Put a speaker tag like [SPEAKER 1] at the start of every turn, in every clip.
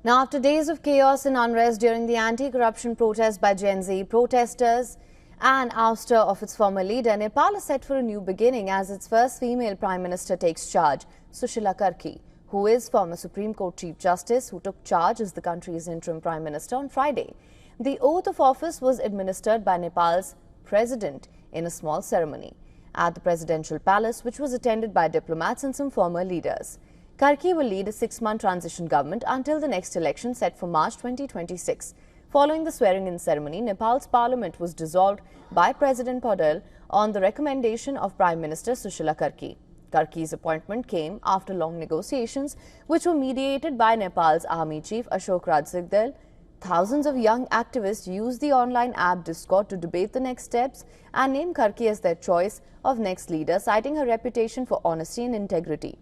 [SPEAKER 1] Now, after days of chaos and unrest during the anti-corruption protest by Gen Z protesters and ouster of its former leader, Nepal is set for a new beginning as its first female Prime Minister takes charge, Sushila Karki, who is former Supreme Court Chief Justice who took charge as the country's interim Prime Minister on Friday. The oath of office was administered by Nepal's president in a small ceremony at the presidential palace, which was attended by diplomats and some former leaders. Karki will lead a 6-month transition government until the next election set for March 2026. Following the swearing-in ceremony, Nepal's parliament was dissolved by President Patel on the recommendation of Prime Minister Sushila Karki. Karki's appointment came after long negotiations, which were mediated by Nepal's army chief Ashok Rajsigdel. Thousands of young activists used the online app Discord to debate the next steps and name Karki as their choice of next leader, citing her reputation for honesty and integrity.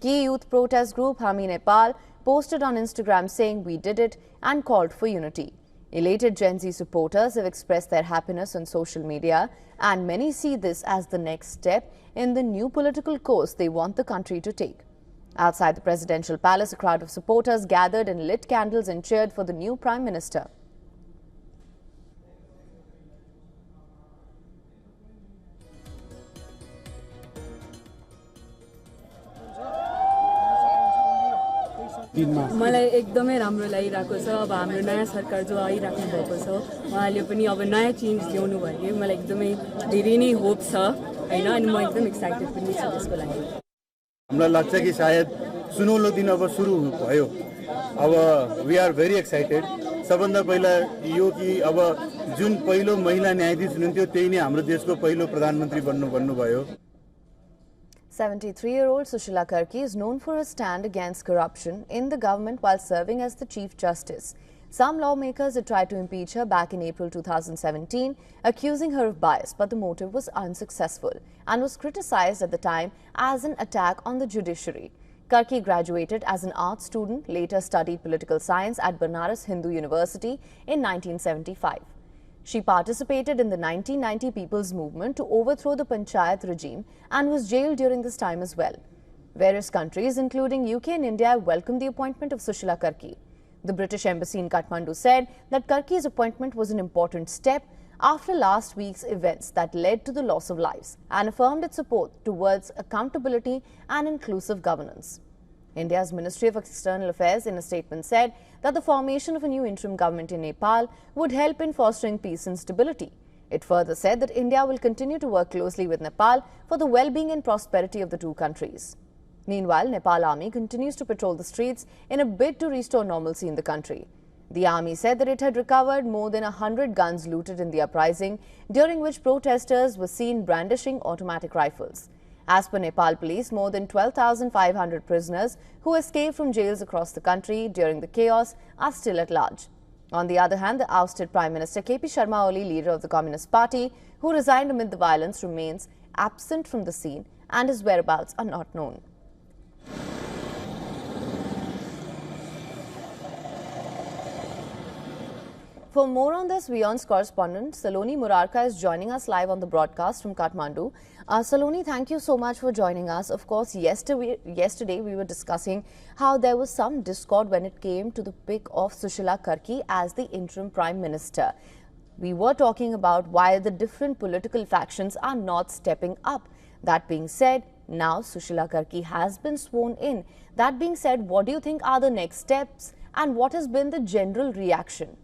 [SPEAKER 1] Key youth protest group Hami Nepal posted on Instagram saying, "We did it," and called for unity. Elated Gen Z supporters have expressed their happiness on social media, and many see this as the next step in the new political course they want the country to take. Outside the presidential palace, a crowd of supporters gathered and lit candles and cheered for the new Prime Minister.
[SPEAKER 2] मलाई एकदमै राम्रो लागिरहेको छ। अब हाम्रो नयाँ सरकार जो आइराख्नु भएको छ उहाँले पनि अब नयाँ चेन्ज ल्याउनु भयो। मलाई एकदमै धेरै नै होप छ हैन, अनि म एकदम एक्साइटेड पनि छु त्यसको लागि।
[SPEAKER 3] हामीलाई लाग्छ कि सायद सुनौलो दिन अब सुरु भयो। अब वी आर भेरी एक्साइटेड। सबभन्दा पहिला यो कि अब जुन पहिलो महिला न्यायाधीश हुनुहुन्थ्यो त्यही नै हाम्रो देशको पहिलो प्रधानमन्त्री भन्नुभयो।
[SPEAKER 1] 73-year-old Sushila Karki is known for her stand against corruption in the government while serving as the Chief Justice. Some lawmakers had tried to impeach her back in April 2017, accusing her of bias, but the motive was unsuccessful and was criticized at the time as an attack on the judiciary. Karki graduated as an art student, later studied political science at Banaras Hindu University in 1975. She participated in the 1990 People's Movement to overthrow the Panchayat regime and was jailed during this time as well. Various countries, including UK and India, welcomed the appointment of Sushila Karki. The British Embassy in Kathmandu said that Karki's appointment was an important step after last week's events that led to the loss of lives and affirmed its support towards accountability and inclusive governance. India's Ministry of External Affairs in a statement said that the formation of a new interim government in Nepal would help in fostering peace and stability. It further said that India will continue to work closely with Nepal for the well-being and prosperity of the two countries. Meanwhile, Nepal Army continues to patrol the streets in a bid to restore normalcy in the country. The army said that it had recovered more than 100 guns looted in the uprising, during which protesters were seen brandishing automatic rifles. As per Nepal police, more than 12,500 prisoners who escaped from jails across the country during the chaos are still at large. On the other hand, the ousted Prime Minister KP Sharma Oli, leader of the Communist Party, who resigned amid the violence, remains absent from the scene and his whereabouts are not known. For more on this, WION's correspondent Saloni Murarka is joining us live on the broadcast from Kathmandu. Saloni, thank you so much for joining us. Of course, yesterday we were discussing how there was some discord when it came to the pick of Sushila Karki as the interim Prime Minister. We were talking about why the different political factions are not stepping up. That being said, now Sushila Karki has been sworn in. That being said, what do you think are the next steps and what has been the general reaction?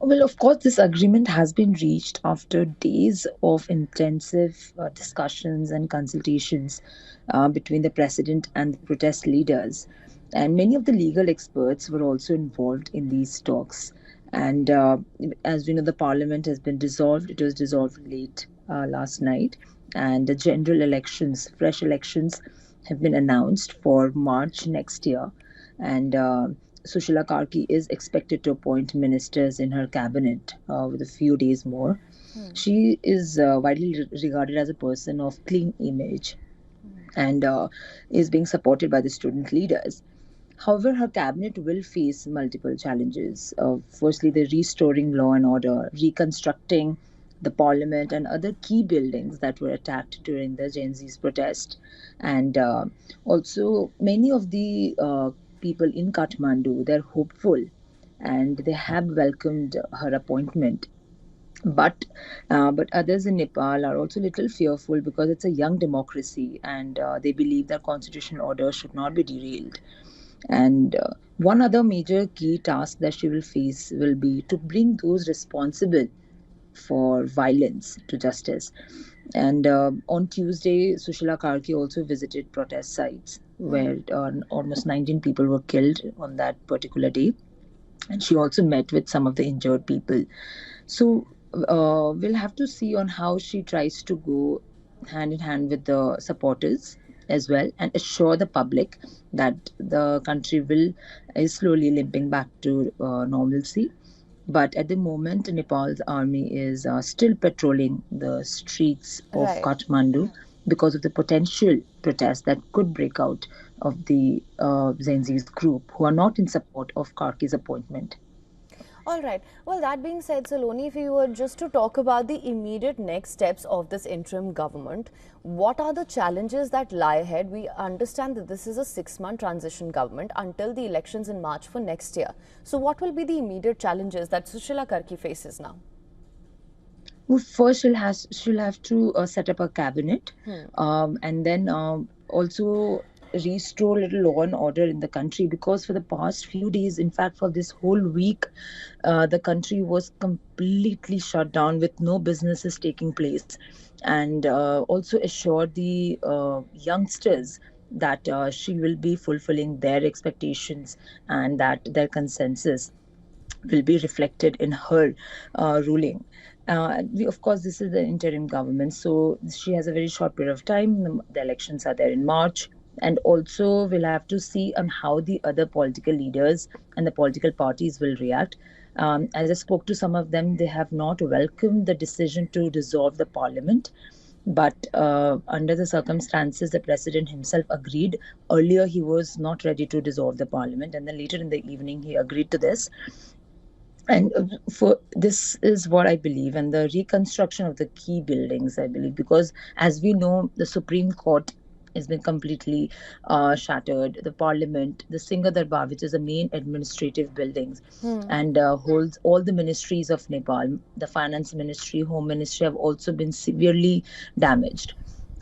[SPEAKER 4] Well, of course, this agreement has been reached after days of intensive discussions and consultations between the president and the protest leaders. And many of the legal experts were also involved in these talks. And as we know, the parliament has been dissolved. It was dissolved late last night. And the general elections, fresh elections, have been announced for March next year. And Sushila Karki is expected to appoint ministers in her cabinet with a few days more. She is widely regarded as a person of clean image and is being supported by the student leaders. However, her cabinet will face multiple challenges. Firstly, the restoring law and order, reconstructing the parliament and other key buildings that were attacked during the Gen Z's protest. And also many of the people in Kathmandu, they're hopeful and they have welcomed her appointment. But others in Nepal are also a little fearful because it's a young democracy, and they believe that constitutional order should not be derailed. And one other major key task that she will face will be to bring those responsible for violence to justice. And on Tuesday, Sushila Karki also visited protest sites where almost 19 people were killed on that particular day. And she also met with some of the injured people. So we'll have to see on how she tries to go hand in hand with the supporters as well and assure the public that the country is slowly limping back to normalcy. But at the moment, Nepal's army is still patrolling the streets of
[SPEAKER 1] Right.
[SPEAKER 4] Kathmandu because of the potential protests that could break out of the Gen Z's group who are not in support of Karki's appointment.
[SPEAKER 1] All right. Well, that being said, Saloni, if you were just to talk about the immediate next steps of this interim government, what are the challenges that lie ahead? We understand that this is a 6-month transition government until the elections in March for next year. So what will be the immediate challenges that Sushila Karki faces now?
[SPEAKER 4] Well, first she'll have to set up a cabinet, and then also restore a little law and order in the country, because for the past few days, in fact for this whole week, the country was completely shut down with no businesses taking place, and also assured the youngsters that she will be fulfilling their expectations and that their consensus will be reflected in her ruling. Of course, this is the interim government, so she has a very short period of time. The elections are there in March. And also, we'll have to see on how the other political leaders and the political parties will react. As I spoke to some of them, they have not welcomed the decision to dissolve the parliament. But under the circumstances, the president himself agreed. Earlier, he was not ready to dissolve the parliament, and then later in the evening, he agreed to this. And for this is what I believe, and the reconstruction of the key buildings, I believe, because as we know, the Supreme Court has been completely shattered. The Parliament, the Singha Darbar, which is the main administrative buildings, and holds all the ministries of Nepal. The Finance Ministry, Home Ministry have also been severely damaged.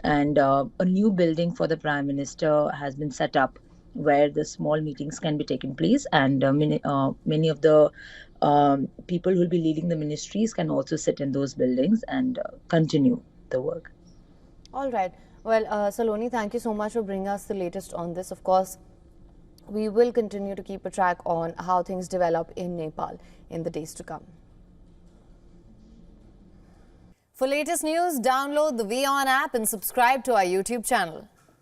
[SPEAKER 4] And a new building for the Prime Minister has been set up where the small meetings can be taken place, and many of the people who will be leading the ministries can also sit in those buildings and continue the work.
[SPEAKER 1] All right. Well, Saloni, thank you so much for bringing us the latest on this. Of course, we will continue to keep a track on how things develop in Nepal in the days to come. For latest news, download the WION app and subscribe to our YouTube channel.